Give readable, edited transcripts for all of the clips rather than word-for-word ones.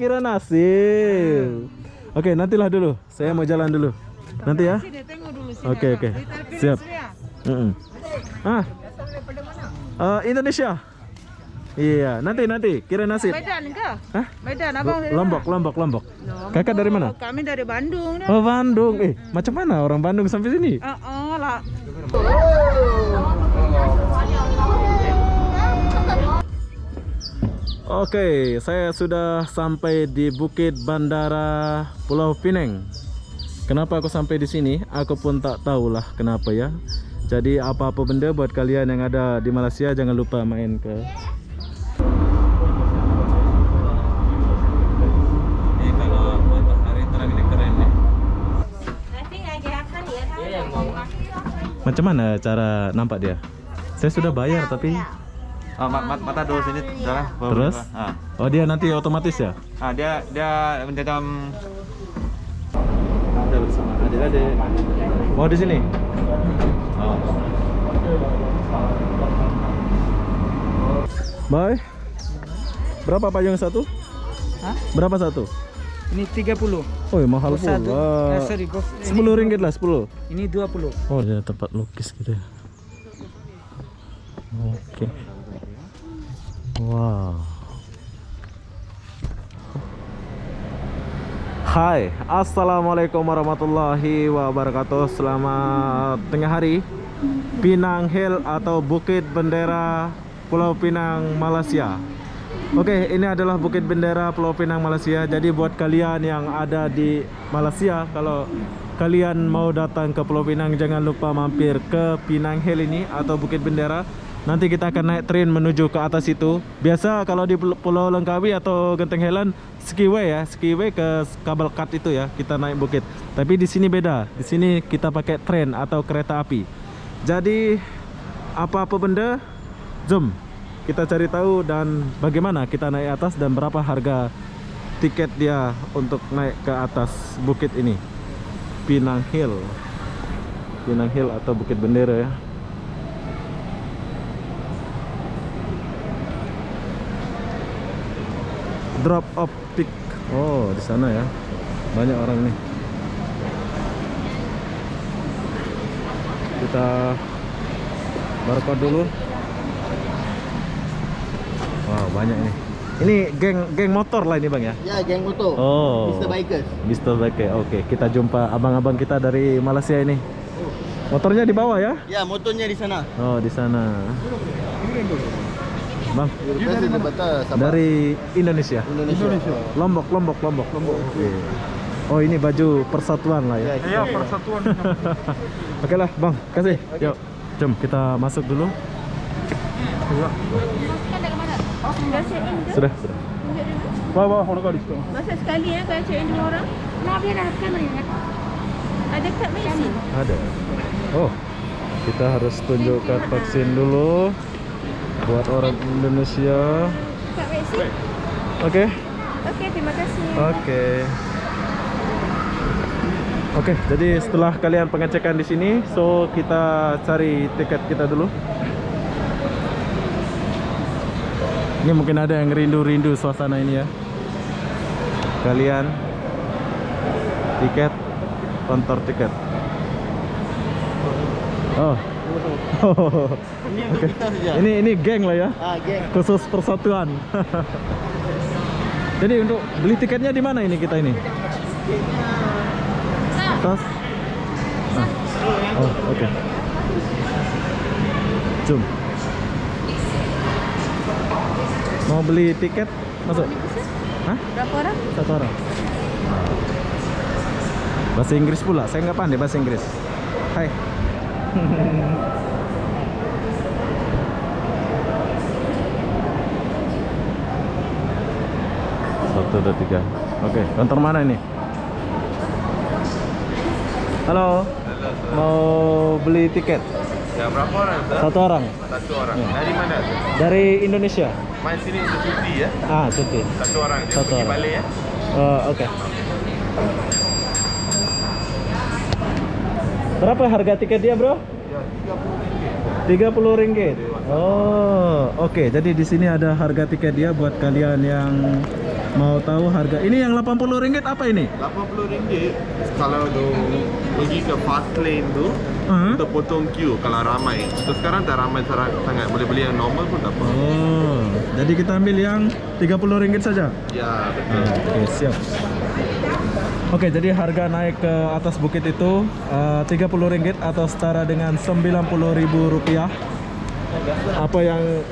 kira nasib. Oke, nantilah dulu. Saya mau jalan dulu. Nanti ya. Oke. Siap. Ah. Indonesia. Iya, nanti kira nasib. Medan ke? Hah? Medan, abang dari Lombok. mana? Kakak dari mana? Kami dari Bandung. Oh, Bandung. Macam mana orang Bandung sampai sini? Lah. Oke, saya sudah sampai di Bukit Bandara Pulau Pinang. Kenapa aku sampai di sini? Aku pun tak tahulah kenapa ya. Jadi apa-apa benda buat kalian yang ada di Malaysia, jangan lupa main ke. Ini kalau matahari terang ini keren nih. Macam mana cara nampak dia? Saya sudah bayar tapi. Mata dulu sini jalan. Terus? Oh, dia nanti otomatis ya? Dia macam Ada bersama adik-adik. Mau di sini? Oh. Bye. Berapa payung satu? Hah? Berapa satu? Ini 30. Oh, mahal pula. Sorry, bos. 10 ringgit lah, 10. Ini 20. Oh, dia tempat lukis gitu ya. Oke. Wow. Hai, assalamualaikum warahmatullahi wabarakatuh. Selamat tengah hari. Pinang Hill atau Bukit Bendera Pulau Pinang, Malaysia. Oke, ini adalah Bukit Bendera Pulau Pinang, Malaysia. Jadi buat kalian yang ada di Malaysia, kalau kalian mau datang ke Pulau Pinang, jangan lupa mampir ke Pinang Hill ini atau Bukit Bendera. Nanti kita akan naik train menuju ke atas itu. Biasa kalau di Pulau Langkawi atau Genting Highland skiway ya, skiway ke kabel kat itu ya, kita naik bukit. Tapi di sini beda. Di sini kita pakai train atau kereta api. Jadi apa-apa benda, jom kita cari tahu dan bagaimana kita naik atas dan berapa harga tiket dia untuk naik ke atas bukit ini. Pinang Hill. Pinang Hill atau Bukit Bendera ya. Drop off pick. Oh, di sana ya. Banyak orang nih. Kita barcode dulu. Wow, banyak ini. Ini geng motor lah ini, Bang ya? Ya, geng motor. Oh. Mr. Bikers. Mr. Biker. Oke, kita jumpa abang-abang kita dari Malaysia ini. Motornya di bawah ya? Ya, motornya di sana. Oh, di sana. Bang, dari Indonesia. Lombok. Oke. Oh, ini baju persatuan lah ya. Iya, persatuan. Oke lah, Bang. Kasih. Yuk, jom kita masuk dulu. Sudah. Bawa orang di situ. Masa sekali ya kalau cek dua orang? Nah, biar ada kamera. Ada kad Messi. Ada. Oh, kita harus tunjukkan vaksin dulu buat orang Indonesia. Kad Messi. Oke. Okey, terima kasih. Oke, jadi setelah kalian pengecekan di sini, so kita cari tiket kita dulu. Ini mungkin ada yang rindu-rindu suasana ini ya. Kalian tiket, kontor tiket. Oh. Ini untuk kita saja. Ini geng lah ya. Geng. Khusus persatuan. Jadi untuk beli tiketnya di mana ini kita ini? Atas. Oh, oke. Jom. Mau beli tiket masuk? Hah? Berapa orang? Satu orang. Bahasa Inggris pula. Saya nggak pandai bahasa Inggris. Hai. Satu, dua, tiga. Oke, kantor mana ini? Halo. Mau beli tiket? Ya, berapa orang? Satu orang. Satu orang. Ya. Dari mana? Dari Indonesia. Main sini untuk cuti ya? Cuti. Satu orang. Dia Satu pergi orang. balik ya? Oke. Berapa harga tiket dia, Bro? Ya, 30 ringgit. Oh, oke. Jadi di sini ada harga tiket dia buat kalian yang mau tahu harga. Ini yang Rp80 apa ini? RM80 kalau pergi ke fast lane tu untuk potong queue kalau ramai. So sekarang tak ramai sangat, boleh beli yang normal pun tak apa. Oh, jadi kita ambil yang Rp30 saja. Ya betul. Oke, siap. Oke, jadi harga naik ke atas bukit itu Rp30 atau setara dengan Rp90.000.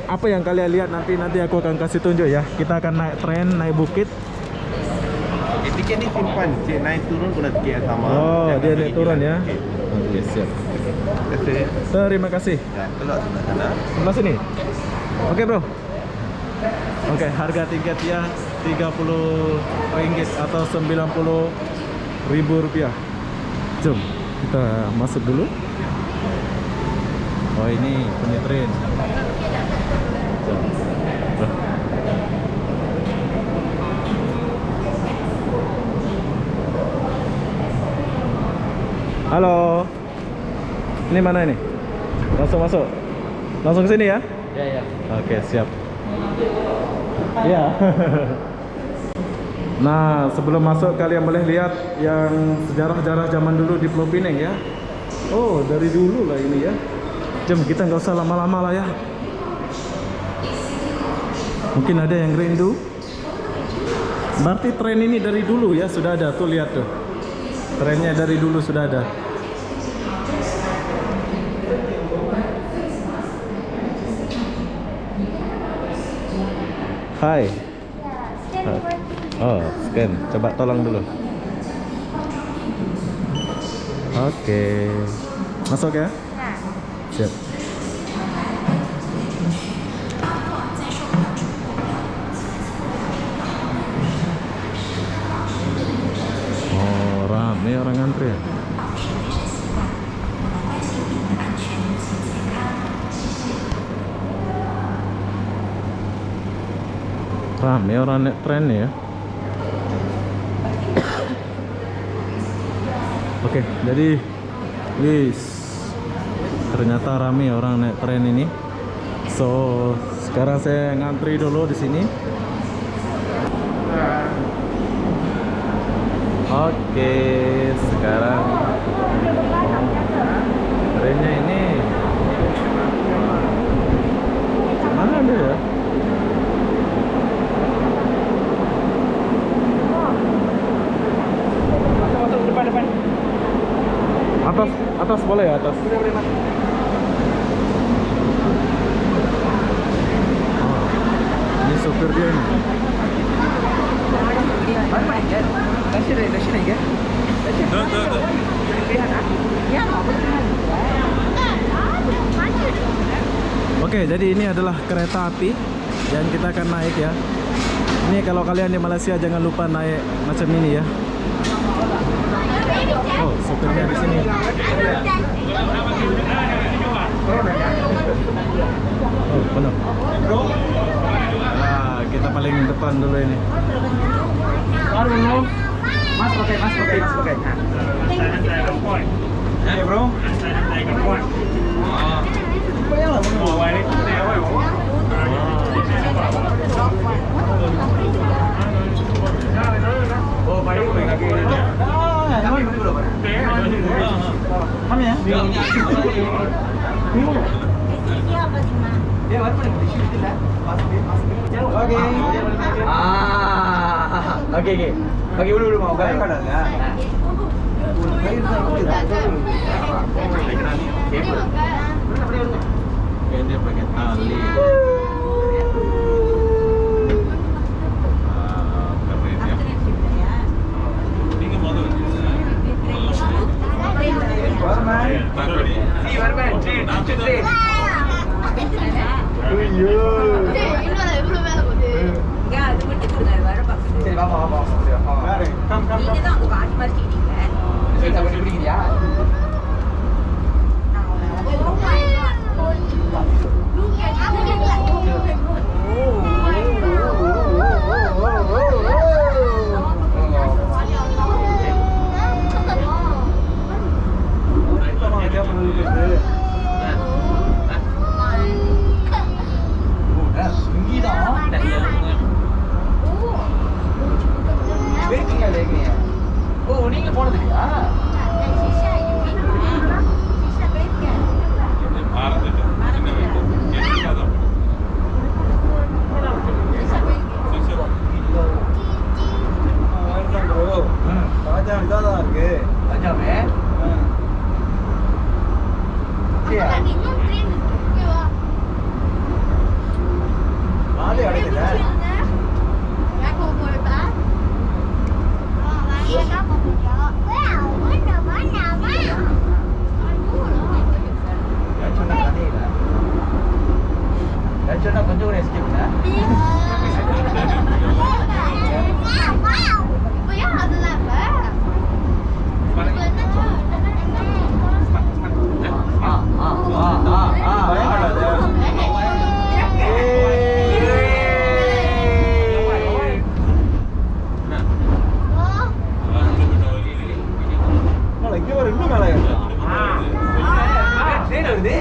Apa yang kalian lihat nanti aku akan kasih tunjuk ya. Kita akan naik tren, naik bukit. Okay, tiket ni simpan, cik naik turun pun ada tiket yang sama. Oh, Jangan dia naik pergi turun gila. ya. Okay. Oke, siap. Terima kasih. Terima kasih. Ya, keluar sebelah sana. Sebelah sini. Oke, bro. Oke, harga tiketnya Rp30 atau Rp90.000. Jom kita masuk dulu. Oh, ini punya tren. Jom. Halo. Ini mana ini? Langsung masuk. Langsung ke sini ya? Ya. Oke, siap. Ya. Nah, sebelum masuk kalian boleh lihat yang sejarah-sejarah zaman dulu di Pulau Pinang ya. Oh, dari dulu lah ini ya. Jom, kita nggak usah lama-lama lah ya. Mungkin ada yang rindu. Berarti tren ini dari dulu ya, sudah ada. Tuh lihat tuh. Trennya dari dulu sudah ada. Hai. Oh, scan. Coba tolong dulu. Oke. Masuk ya? Siap. Oh, rame orang ngantri ya? Rame orang naik tren ya. Oke, jadi wis ternyata rame orang naik tren ini. So, sekarang saya ngantri dulu di sini. Oke, sekarang trennya ini mana dia ya? Depan. Atas boleh ya, atas. Oh, ini sopir dia ini. Oke, jadi ini adalah kereta api yang kita akan naik ya. Ini kalau kalian di Malaysia jangan lupa naik macam ini ya. Oh, sopirnya di sini. Oh, penuh. Nah, kita paling depan dulu ini. Mas pakai. Ya, bro. Oh, baik lagi. Kami ya? Oke. Bagi dulu mau kan? Dia pakai tali. நீங்க போனது இல்லையா? ராஜா இதாதான் இருக்கு. ராஜாவே வாதி அடைக்குதா? சொன்னா கொஞ்சம் கூட எஸ்கேப் இங்கே ஒரு இன்னும் மேலே ட்ரெயின் வருது.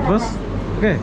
Bos, oke.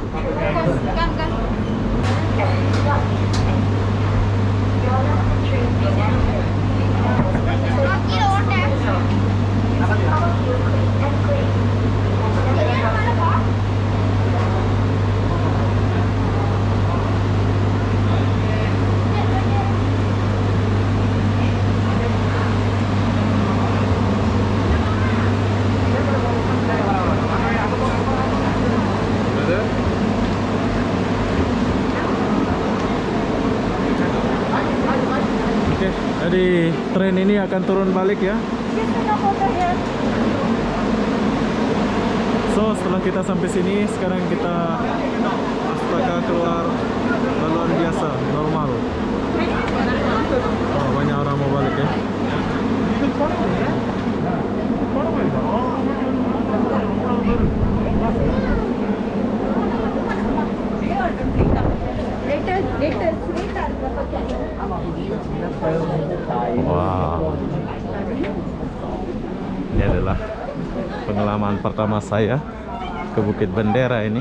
Jadi tren ini akan turun balik ya. So setelah kita sampai sini, sekarang kita astaga keluar balon biasa normal. Oh, banyak orang mau balik ya. Wow. Ini adalah pengalaman pertama saya ke Bukit Bendera ini.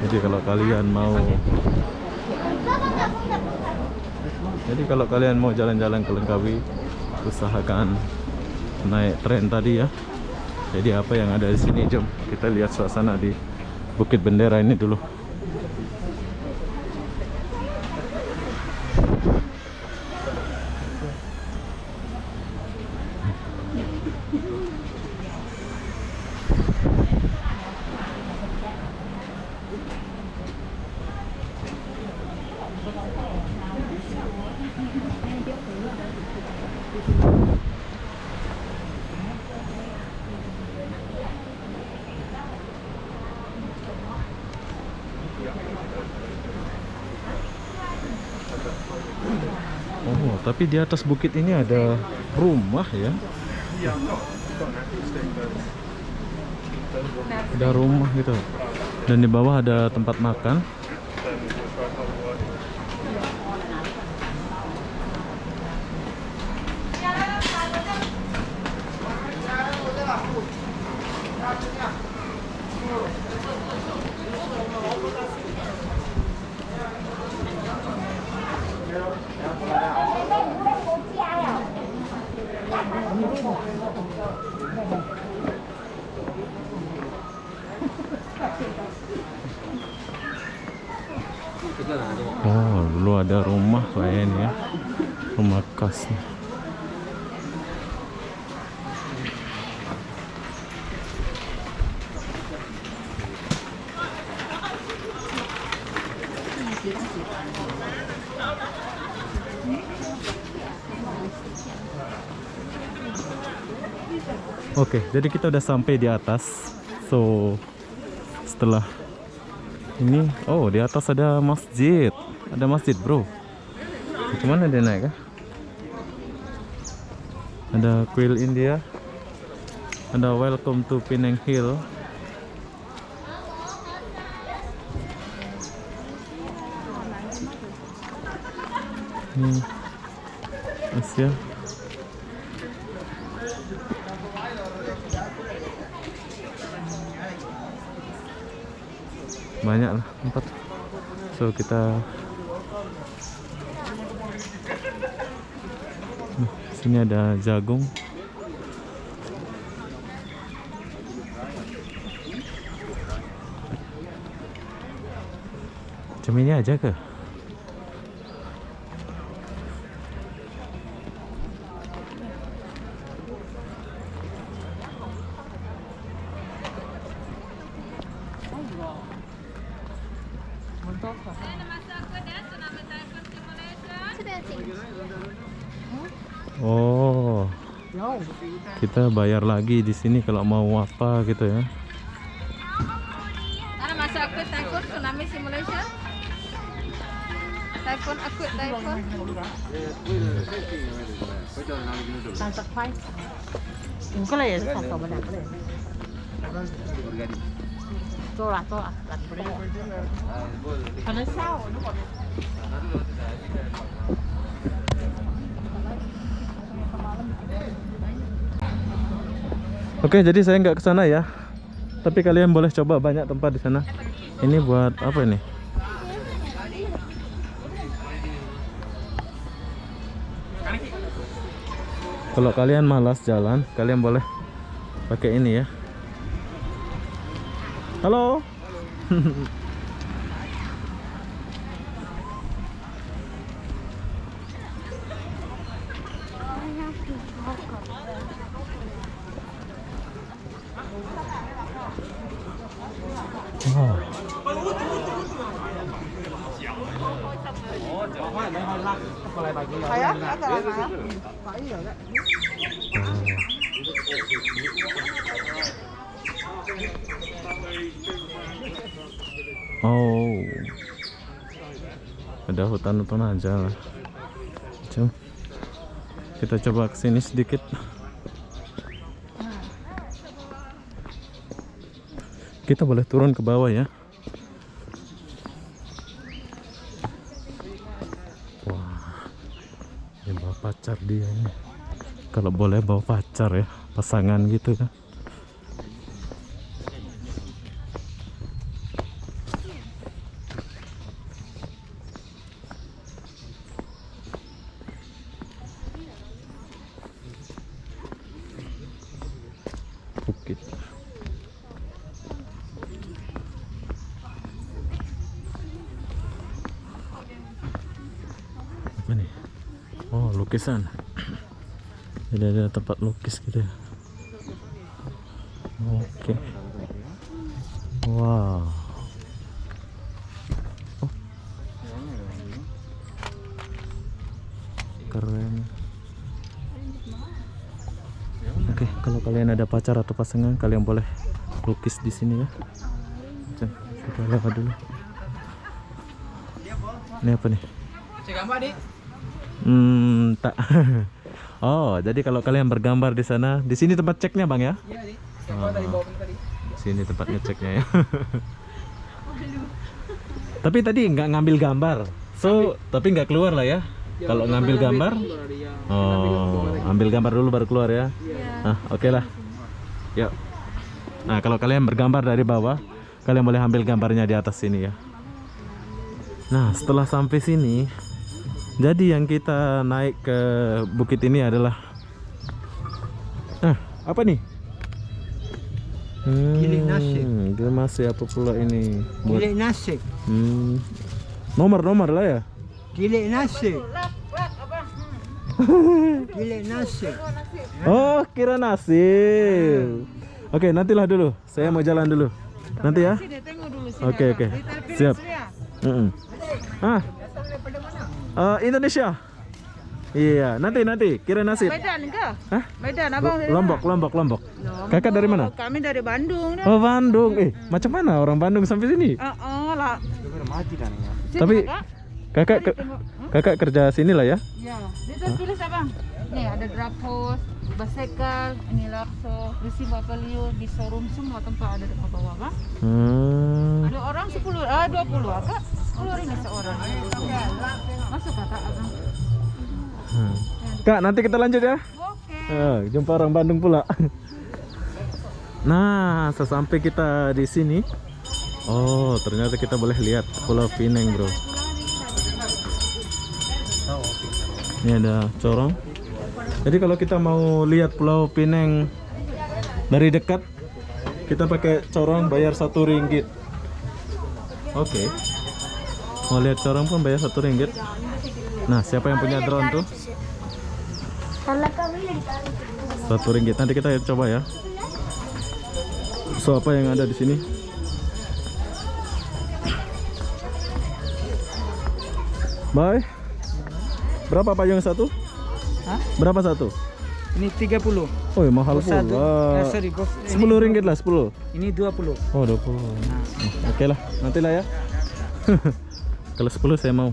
Jadi kalau kalian mau jalan-jalan ke Langkawi, usahakan naik tren tadi ya. Jadi apa yang ada di sini, jom kita lihat suasana di Bukit Bendera ini dulu. Oh, tapi di atas bukit ini ada rumah ya. Ada rumah gitu. Dan di bawah ada tempat makan. Oh, dulu ada rumah kayak ini ya. Rumah khas nih. Oke, jadi kita udah sampai di atas. So, setelah ini, oh di atas ada masjid. Ada masjid, bro. Gimana dia naik kah? Ada kuil India. Ada welcome to Penang Hill. Ini Asia. Banyak lah tempat. So kita sini ada jagung. Cuma ini aja ke? Oh, kita bayar lagi di sini kalau mau apa gitu ya. Ada masa akut typhoon tsunami simulation. Typhoon akut typhoon. Sunset Point. Ini kalau ya satu benar boleh. Tola. Karena sao. Oke, jadi saya nggak ke sana ya. Tapi kalian boleh coba, banyak tempat di sana. Ini buat apa ini? Kalau kalian malas jalan, kalian boleh pakai ini ya. Halo. Wow. Oh, ada hutan-hutan aja lah. Cuma kita coba kesini sedikit. Kita boleh turun ke bawah ya. Wah, bawa pacar dia ini. Kalau boleh bawa pacar ya, pasangan gitu kan. Bukit. Apa nih? Oh, lukisan. Jadi ada tempat lukis gitu ya. Oke. Wow. Oh. Keren. Oke, kalau kalian ada pacar atau pasangan, kalian boleh lukis di sini ya. Kita lewat dulu. Ini apa nih? Cek gambar, Dik. Tak. Oh, jadi kalau kalian bergambar di sana, di sini tempat ceknya, Bang ya? Iya, Dik. Gambar dari bawah tadi. Sini tempat ngeceknya ya. Tapi tadi nggak ngambil gambar. So, tapi nggak keluar lah ya. Kalau ngambil gambar, oh, ambil gambar dulu baru keluar ya. Nah, oke lah. Yuk. Nah, kalau kalian bergambar dari bawah, kalian boleh ambil gambarnya di atas sini ya. Nah, setelah sampai sini, jadi yang kita naik ke bukit ini adalah apa nih? Gili nasi. Dia masih apa pula ini? Gili nasi. Nomor-nomor lah ya. Gili nasi. Gili nasi. Oh, kira nasi. Oke, nantilah dulu. Saya mau jalan dulu. Nanti ya. Oke. Siap. Indonesia. Iya, nanti kira nasi. Medan ke? Hah? Medan, abang dari Lombok. Kakak dari mana? Kami dari Bandung. Oh, Bandung. Macam mana orang Bandung sampai sini? Lah. Tapi kakak kerja sini lah ya? Ya, dia tertulis abang. Nih ada Grab House, Basekal, ini Lakso, Risi Papaliu, di showroom semua tempat ada di bawah bang. Ada orang 20 agak 10 ringgit seorang. Masuk kakak abang. Kak, nanti kita lanjut ya. Oke. Jumpa orang Bandung pula. Nah, sesampai kita di sini, oh ternyata kita boleh lihat Pulau Pinang, bro. Ini ada corong. Jadi kalau kita mau lihat Pulau Pinang dari dekat, kita pakai corong bayar 1 ringgit. Oke. Mau lihat corong pun bayar 1 ringgit. Nah, siapa yang punya drone tuh? 1 ringgit. Nanti kita coba ya. So, apa yang ada di sini? Bye. Berapa payung satu? Hah? Berapa satu? Ini 30. Oh, mahal Satu. pula. Sorry, bos. 10 ringgit lah, 10. Ini 20. Oh, 20. Oke lah, nantilah ya. Kalau 10 saya mau.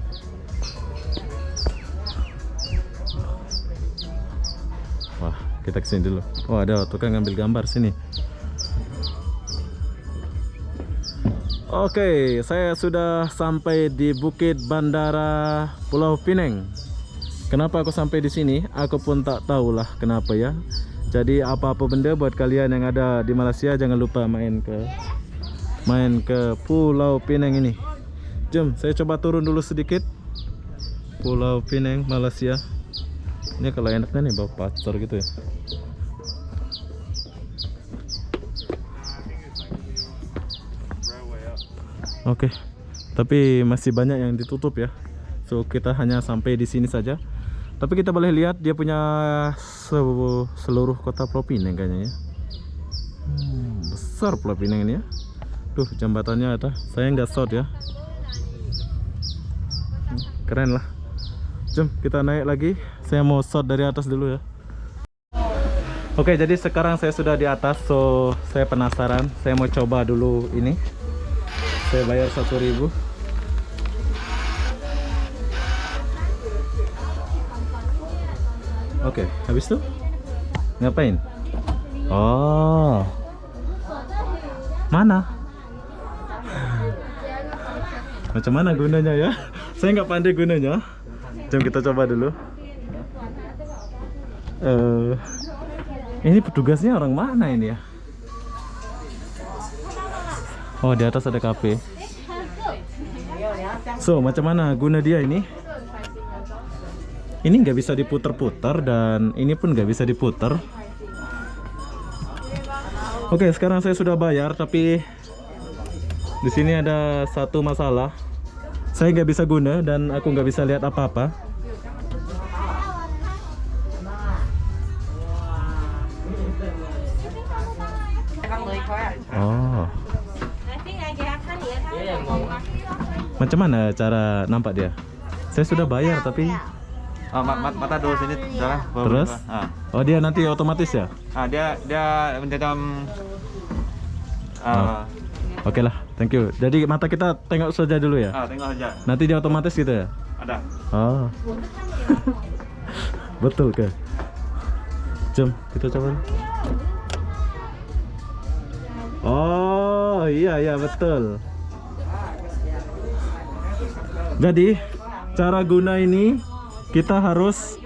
Wah, kita kesini dulu. Oh, ada tukang ngambil gambar sini. Oke, saya sudah sampai di Bukit Bandara Pulau Pinang. Kenapa aku sampai di sini? Aku pun tak tahulah kenapa ya. Jadi apa-apa benda buat kalian yang ada di Malaysia, jangan lupa main ke Pulau Pinang ini. Jom, saya coba turun dulu sedikit. Pulau Pinang, Malaysia. Ini kalau enaknya nih bawa pacar gitu ya. Oke, tapi masih banyak yang ditutup ya. So kita hanya sampai di sini saja. Tapi kita boleh lihat dia punya seluruh kota Pulau Pinang kayaknya ya. Besar Pulau Pinang ini ya. Tuh jembatannya ada. Saya nggak shot ya. Keren lah. Jom kita naik lagi. Saya mau shot dari atas dulu ya. Oke, jadi sekarang saya sudah di atas. So saya penasaran. Saya mau coba dulu ini. Saya bayar 1.000. Oke, habis itu ngapain? Oh, mana? Macam mana gunanya ya? Saya nggak pandai gunanya. Jom kita coba dulu. Ini petugasnya orang mana ini ya? Oh, di atas ada kafe. So, macam mana guna dia ini? Ini nggak bisa diputar-putar dan ini pun nggak bisa diputar. Oke, sekarang saya sudah bayar, tapi di sini ada satu masalah. Saya nggak bisa guna dan aku nggak bisa lihat apa-apa. Oh. Macam mana cara nampak dia? Saya sudah bayar tapi. Mata dulu sini salah. Terus? Oh, dia nanti otomatis ya? Dia macam Oke lah, thank you. Jadi mata kita tengok saja dulu ya? tengok aja. Nanti dia otomatis gitu ya? Ada. Oh. Betul ke? Jom, kita coba. Oh, iya betul. Jadi, cara guna ini kita harus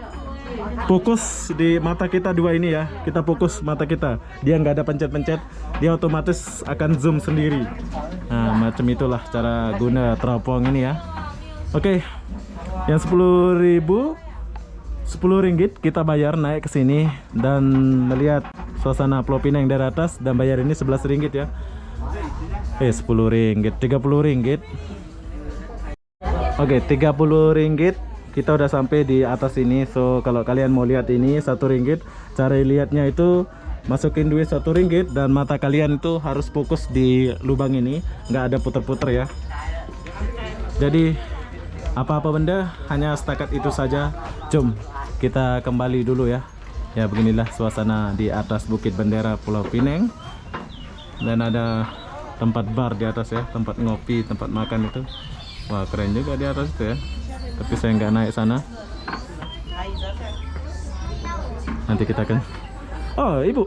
fokus di mata kita dua ini ya. Kita fokus mata kita. Dia nggak ada pencet-pencet, dia otomatis akan zoom sendiri. Nah, macam itulah cara guna teropong ini ya. Oke. Yang 10 ringgit kita bayar naik ke sini dan melihat suasana Pulau Pinang dari atas, dan bayar ini 11 ringgit ya. 10 ringgit, 30 ringgit. Oke, 30 ringgit. Kita udah sampai di atas ini. So kalau kalian mau lihat ini 1 ringgit, cara lihatnya itu masukin duit 1 ringgit dan mata kalian itu harus fokus di lubang ini, nggak ada puter-puter ya. Jadi apa-apa benda hanya setakat itu saja. Jom kita kembali dulu ya. Ya, beginilah suasana di atas Bukit Bendera Pulau Pinang. Dan ada tempat bar di atas ya, tempat ngopi, tempat makan itu. Wah, keren juga di atas itu ya. Tapi saya nggak naik sana. Nanti kita akan. Oh, Ibu,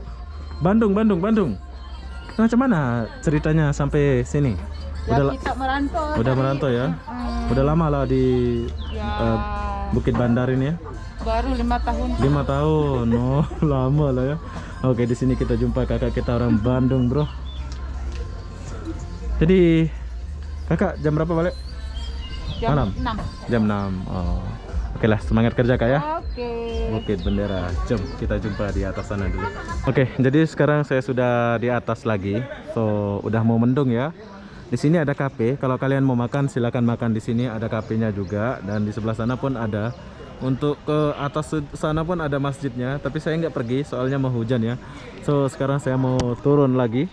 Bandung. Macam mana ceritanya sampai sini? Kita merantau. Udah merantau ya? Udah lama lah di Bukit Bandar ini ya? Baru 5 tahun. 5 tahun. Oh, lama lah ya. Oke, di sini kita jumpa kakak kita orang Bandung, bro. Jadi, kakak jam berapa balik? Jam Malam? 6. Jam 6. Oh. Oke lah, semangat kerja kak ya. Oke. Bukit Bendera. Jom kita jumpa di atas sana dulu. Oke, jadi sekarang saya sudah di atas lagi. So, udah mau mendung ya. Di sini ada kafe. Kalau kalian mau makan silakan makan di sini, ada kafenya juga, dan di sebelah sana pun ada. Untuk ke atas sana pun ada masjidnya, tapi saya nggak pergi soalnya mau hujan ya. So, sekarang saya mau turun lagi.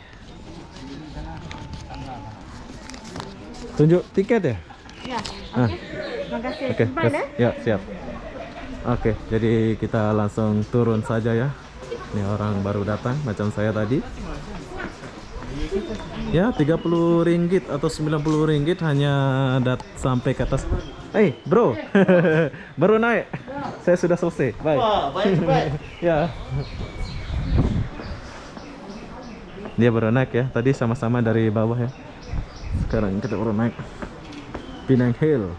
Tunjuk tiket ya? Ya. Ah. Makasih. Oke, ya siap. Oke, jadi kita langsung turun saja ya. Ini orang baru datang macam saya tadi. Ya, 30 ringgit atau 90 ringgit hanya sampai ke atas. Bro. Baru naik. Saya sudah selesai. Bye. Wah, baik. Ya. Dia baru naik ya. Tadi sama-sama dari bawah ya. Sekarang kita baru naik Pinang Hill.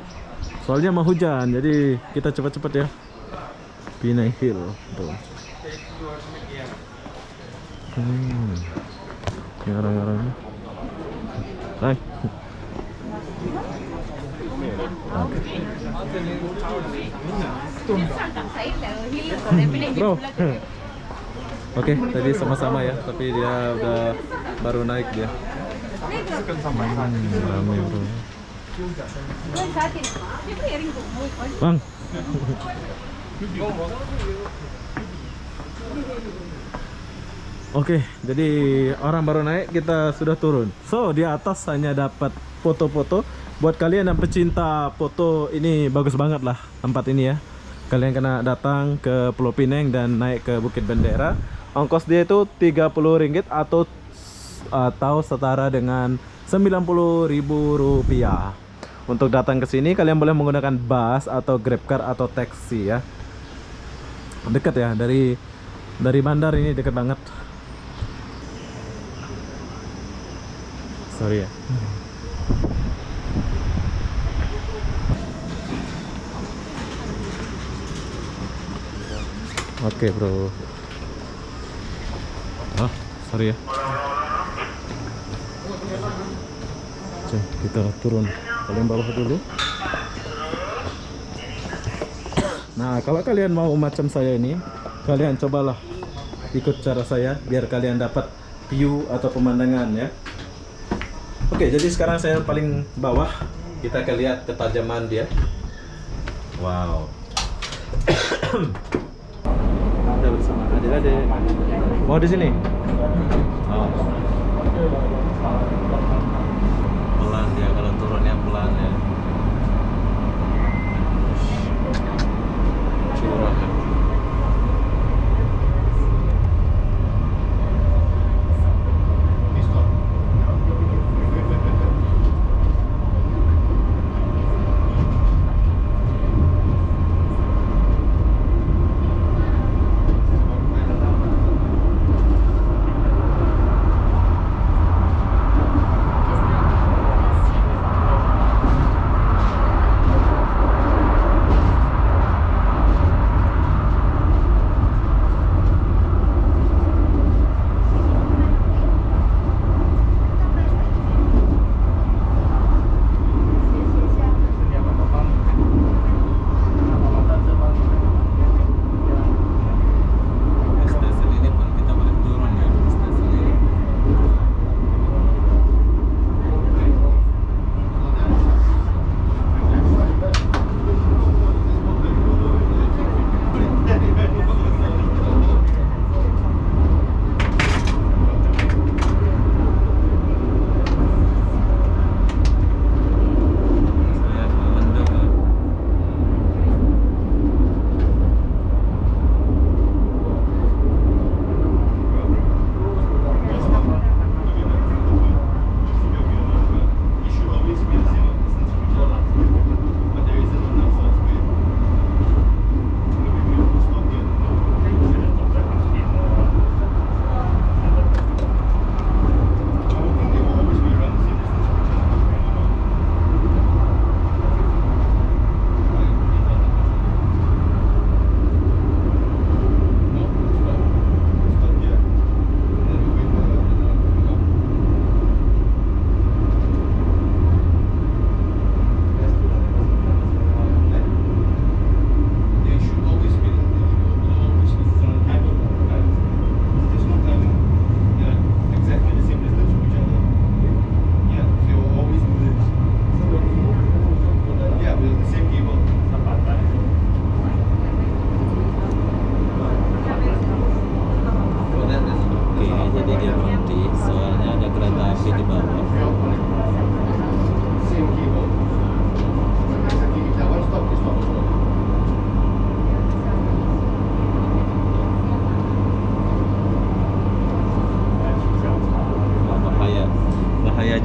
Soalnya mau hujan, jadi kita cepat-cepat ya. Pinang Hill tuh. Ini orang-orangnya. Hai. Bro. Oke, tadi sama-sama ya, tapi dia udah baru naik dia. Rame bro. Bang. Oke, jadi orang baru naik, kita sudah turun. So, di atas hanya dapat foto-foto. Buat kalian yang pecinta foto, ini bagus banget lah tempat ini ya. Kalian kena datang ke Pulau Pinang dan naik ke Bukit Bendera. Ongkos dia itu 30 ringgit atau setara dengan 90.000 rupiah. Untuk datang ke sini kalian boleh menggunakan bus atau GrabCar atau taksi ya. Dekat ya, dari bandar ini dekat banget. Sorry ya. Oke, bro. Ah, sorry ya. Oke, kita turun paling bawah dulu. Nah, kalau kalian mau macam saya ini, kalian cobalah ikut cara saya biar kalian dapat view atau pemandangan ya. Oke, jadi sekarang saya paling bawah. Kita akan lihat ketajaman dia. Wow. Kita bersama adik-adik. Mau di sini? Oh. Pelan dia kalau turunnya pelan ya. Curah.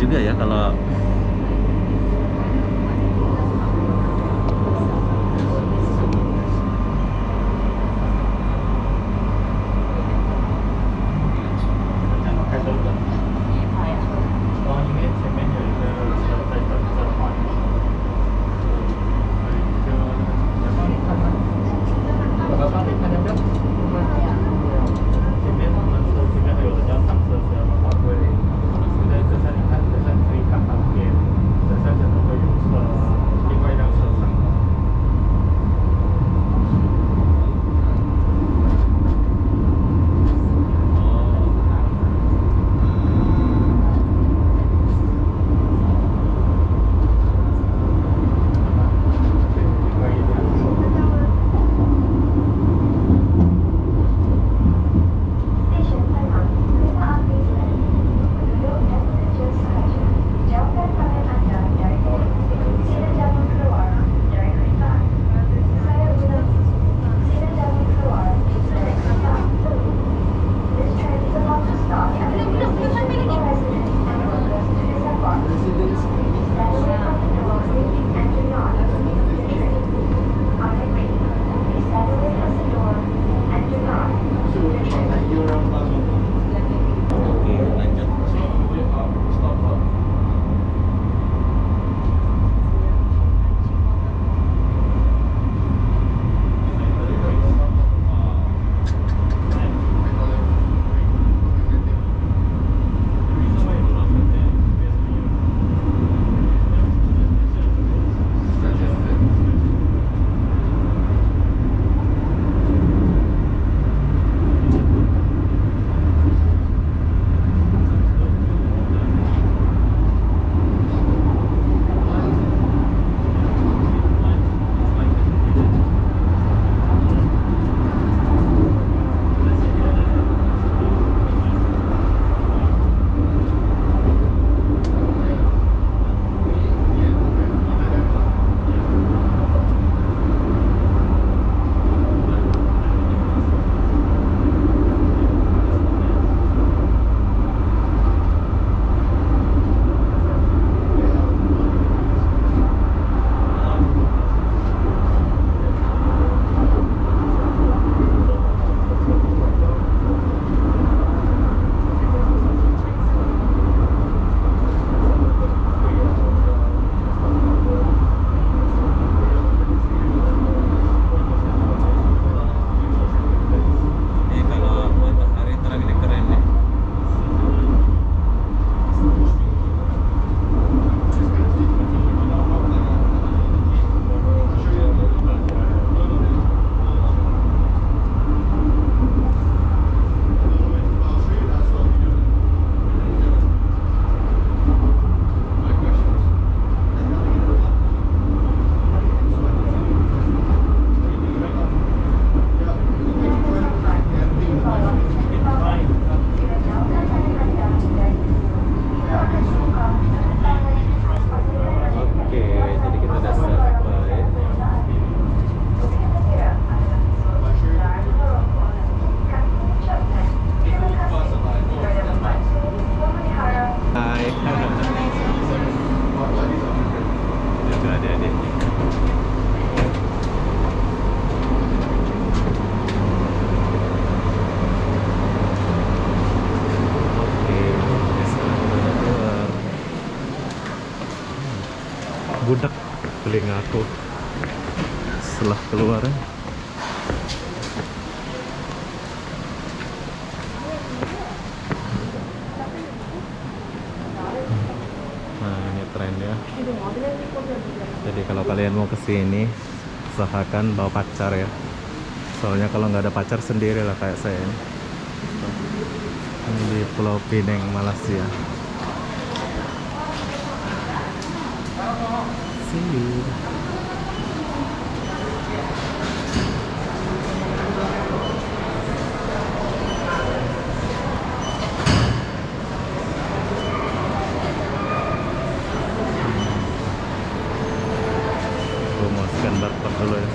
juga ya kalau telingaku setelah keluar. Nah, ini trennya. Jadi kalau kalian mau kesini, usahakan bawa pacar ya. Soalnya kalau nggak ada pacar sendiri lah kayak saya ini. Ini di Pulau Pinang, Malaysia. See you. Gue mau scan barcode dulu ya.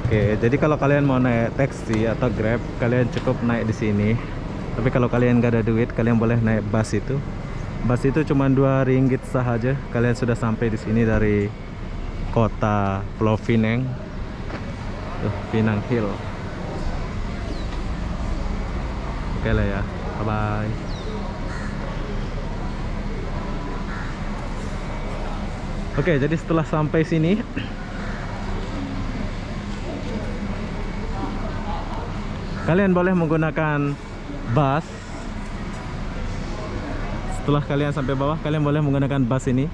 Oke, jadi kalau kalian mau naik taksi atau Grab, kalian cukup naik di sini. Tapi kalau kalian nggak ada duit, kalian boleh naik bus itu. Bus itu cuma RM2 saja. Kalian sudah sampai di sini dari kota Pulau Pinang, Pinang Hill. Oke lah ya, bye bye. Oke, jadi setelah sampai sini, kalian boleh menggunakan bus. Setelah kalian sampai bawah, kalian boleh menggunakan bus ini,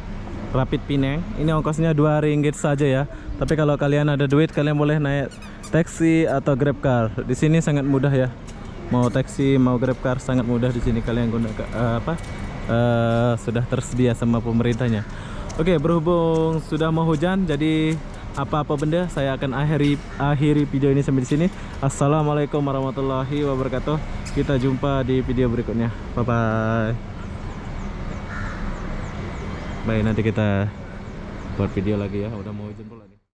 Rapid Pinang. Ini ongkosnya RM2 saja ya. Tapi kalau kalian ada duit, kalian boleh naik taksi atau Grab car. Di sini sangat mudah ya. Mau taksi, mau Grab car sangat mudah di sini. Kalian gunakan sudah tersedia sama pemerintahnya. Oke, berhubung sudah mau hujan, jadi apa-apa benda saya akan akhiri video ini sampai di sini. Assalamualaikum warahmatullahi wabarakatuh. Kita jumpa di video berikutnya. Bye bye. Baik, nanti kita buat video lagi ya. Udah mau hujan pula nih.